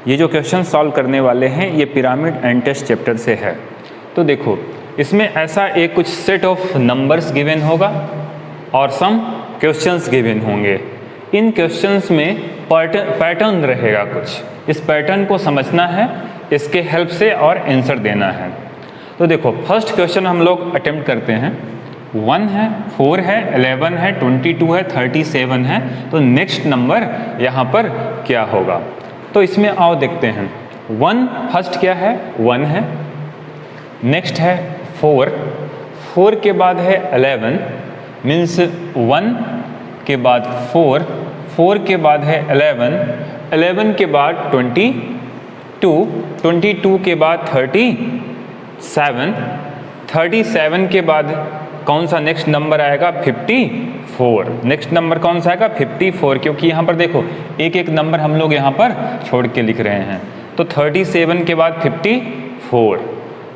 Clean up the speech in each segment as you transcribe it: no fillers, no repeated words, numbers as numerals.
ये जो question solve करने वाले हैं ये पिरामिड एंड टेस्ट चैप्टर से है। तो देखो इसमें ऐसा एक कुछ सेट ऑफ नंबर्स गिवन होगा और सम क्वेश्चंस गिवन होंगे। इन क्वेश्चंस में पैटर्न रहेगा कुछ, इस पैटर्न को समझना है, इसके हेल्प से और आंसर देना है। तो देखो फर्स्ट क्वेश्चन हम लोग अटेम्प्ट करते हैं। 1 है, 4 है, 11 है, 22 है, 37 है। तो नेक्स्ट नंबर यहाँ पर क्या होगा? तो इसमें आओ देखते हैं। 1 फर्स्ट क्या है? 1 है। नेक्स्ट है 4, 4 के बाद है 11, मीन्स 1 के बाद 4, 4 के बाद है 11, 11 के बाद 22, 22 के बाद 37, 37 के बाद कौन सा नेक्स्ट नंबर आएगा? 54। नेक्स्ट नंबर कौन सा आएगा? 54, क्योंकि यहाँ पर देखो एक एक नंबर हम लोग यहाँ पर छोड़ के लिख रहे हैं। तो 37 के बाद 54,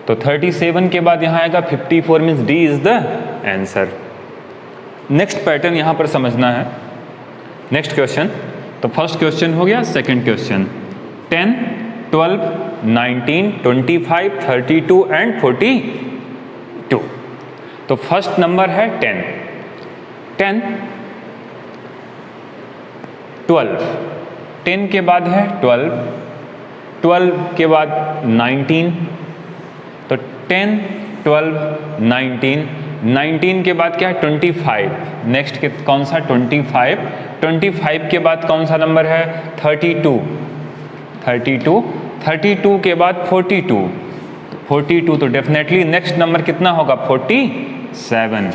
तो 37 के बाद यहाँ आएगा 54, means D is the answer. Next pattern यहाँ पर समझना है। नेक्स्ट क्वेश्चन, तो फर्स्ट क्वेश्चन हो गया। Second question 10, 12, 19, 25, 32 and 42। तो फर्स्ट नंबर है 10, 10, 12, 10 के बाद है 12, 12 के बाद 19, तो 10, 12, 19, 19 के बाद क्या है? 25। नेक्स्ट कौन सा? 25, 25 के बाद कौन सा नंबर है? 32, 32, 32 के बाद 42, 42, तो डेफिनेटली नेक्स्ट नंबर कितना होगा? 47।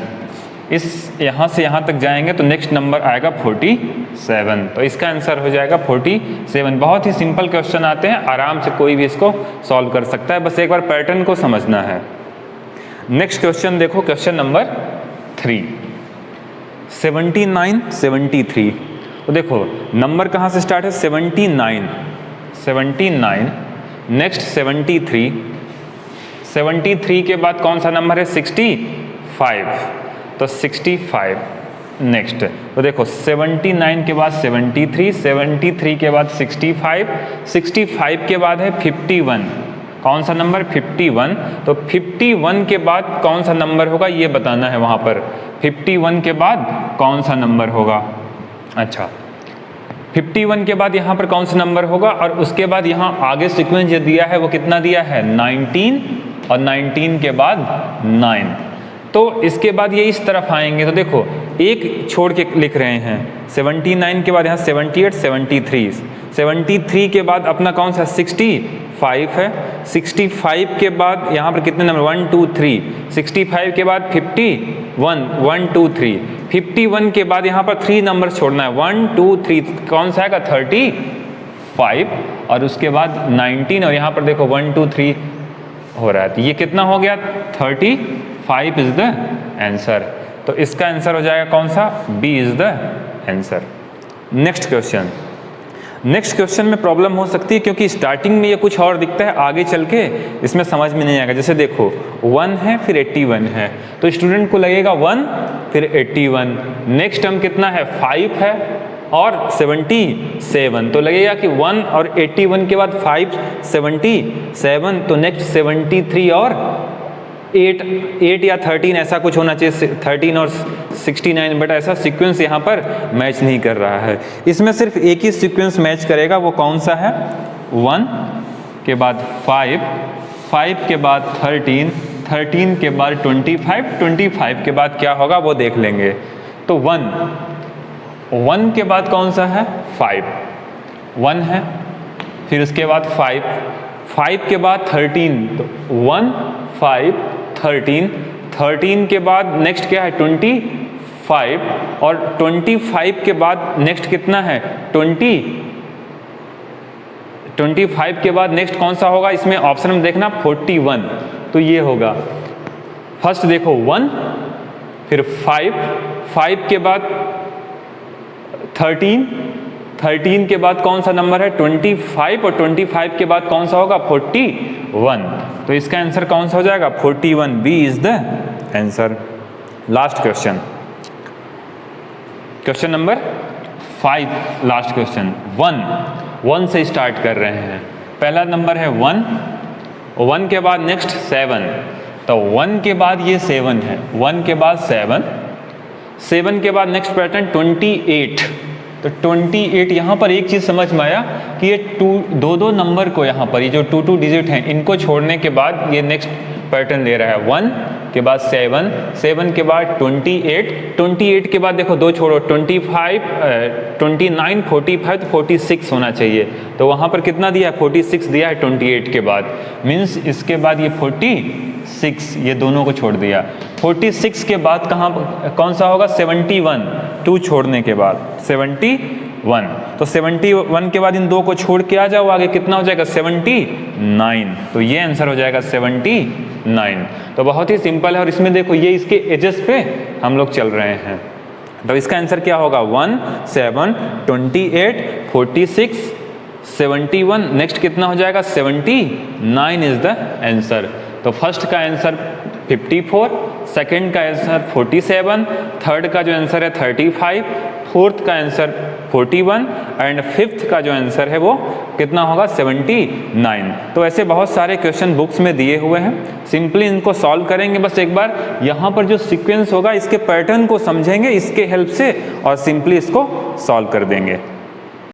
इस यहाँ से यहाँ तक जाएंगे तो नेक्स्ट नंबर आएगा 47, तो इसका आंसर हो जाएगा 47। बहुत ही सिंपल क्वेश्चन आते हैं, आराम से कोई भी इसको सॉल्व कर सकता है, बस एक बार पैटर्न को समझना है। नेक्स्ट क्वेश्चन देखो, क्वेश्चन नंबर 3, 79, 73। तो देखो नंबर कहाँ से स्टार्ट है? 79, 79, नेक्स्ट 73, 73 के बाद कौन सा नंबर है? 65, तो 65 नेक्स्ट। तो देखो 79 के बाद 73, 73 के बाद 65, 65 के बाद है 51। कौन सा नंबर? 51। तो 51 के बाद कौन सा नंबर होगा ये बताना है वहाँ पर। 51 के बाद कौन सा नंबर होगा? अच्छा, 51 के बाद यहाँ पर कौन सा नंबर होगा? और उसके बाद यहाँ आगे सीक्वेंस जो दिया है वो कितना दिया है? 19, और 19 के बाद 9। तो इसके बाद ये इस तरफ आएंगे तो देखो एक छोड़ के लिख रहे हैं। 79 के बाद यहाँ 78, 73, 73 के बाद अपना कौन सा? 65 है। 65 के बाद यहाँ पर कितने नंबर? 1, 2, 3। 65 के बाद 51, 1, 2, 3। 51 के बाद यहाँ पर 3 नंबर छोड़ना है, 1, 2, 3। कौन सा आएगा? 35, और उसके बाद 19, और यहाँ पर देखो 1, 2, 3 हो रहा है, तो ये कितना हो गया? 35 इज द आंसर। तो इसका आंसर हो जाएगा कौन सा? B is the answer. Next question, next question में प्रॉब्लम हो सकती है क्योंकि स्टार्टिंग में ये कुछ और दिखता है, आगे चल के इसमें समझ में नहीं आएगा। जैसे देखो 1 है फिर 81 है, तो स्टूडेंट को लगेगा 1 फिर 81। नेक्स्ट टर्म कितना है? 5 है और 77, तो लगेगा कि 1 और 81 के बाद 5, 77, तो नेक्स्ट 73 और 8 या 13 ऐसा कुछ होना चाहिए, 13 और 69, बट ऐसा सीक्वेंस यहाँ पर मैच नहीं कर रहा है। इसमें सिर्फ एक ही सीक्वेंस मैच करेगा, वो कौन सा है? 1 के बाद 5, 5 के बाद 13, 13 के बाद 25, 25 के बाद क्या होगा वो देख लेंगे। तो 1 के बाद कौन सा है? 5, 1 है, फिर उसके बाद 5, 5 के बाद 13, तो 1, 5, 13, 13 के बाद नेक्स्ट क्या है? 25, और 25 के बाद नेक्स्ट कितना है? 25 के बाद नेक्स्ट कौन सा होगा? इसमें ऑप्शन में देखना 41, तो ये होगा। फर्स्ट देखो 1, फिर 5, 5 के बाद 13, 13 के बाद कौन सा नंबर है? 25, और 25 के बाद कौन सा होगा? 41, तो इसका आंसर कौन सा हो जाएगा? 41, B is the answer. Last question, question number 5, last question 1, 1 से स्टार्ट कर रहे हैं। पहला नंबर है 1, 1 के बाद नेक्स्ट 7, तो 1 के बाद ये 7 है, 1 के बाद 7, 7 के बाद नेक्स्ट पैटर्न 28। तो 28 यहाँ पर एक चीज़ समझ में आया कि ये दो नंबर को यहाँ पर ये जो 2 डिजिट हैं इनको छोड़ने के बाद ये नेक्स्ट पैटर्न ले रहा है 1 के बाद 7, 7 के बाद 28, 28 के बाद देखो 2 छोड़ो 25, 29, 45 तो 46 होना चाहिए। तो वहाँ पर कितना दिया है 46 दिया है 28 के बाद, मीन्स इसके बाद ये 46, ये दोनों को छोड़ दिया। 46 के बाद कौन सा होगा 71, 2 छोड़ने के बाद 71, तो 71 के बाद इन 2 को छोड़ के आ जाओ आगे, कितना हो जाएगा 79, तो ये आंसर हो जाएगा 79। तो बहुत ही सिंपल है और इसमें देखो ये इसके एजेस पे हम लोग चल रहे हैं। तो इसका आंसर क्या होगा 1, 7, 28, 46, 71, नेक्स्ट कितना हो जाएगा 79 इज द आंसर। तो फर्स्ट का आंसर 54, सेकंड का आंसर 47, थर्ड का जो आंसर है 35, फोर्थ का आंसर 41 एंड फिफ्थ का जो आंसर है वो कितना होगा 79। तो ऐसे बहुत सारे क्वेश्चन बुक्स में दिए हुए हैं, सिंपली इनको सॉल्व करेंगे। बस एक बार यहाँ पर जो सीक्वेंस होगा इसके पैटर्न को समझेंगे इसके हेल्प से और सिंपली इसको सॉल्व कर देंगे।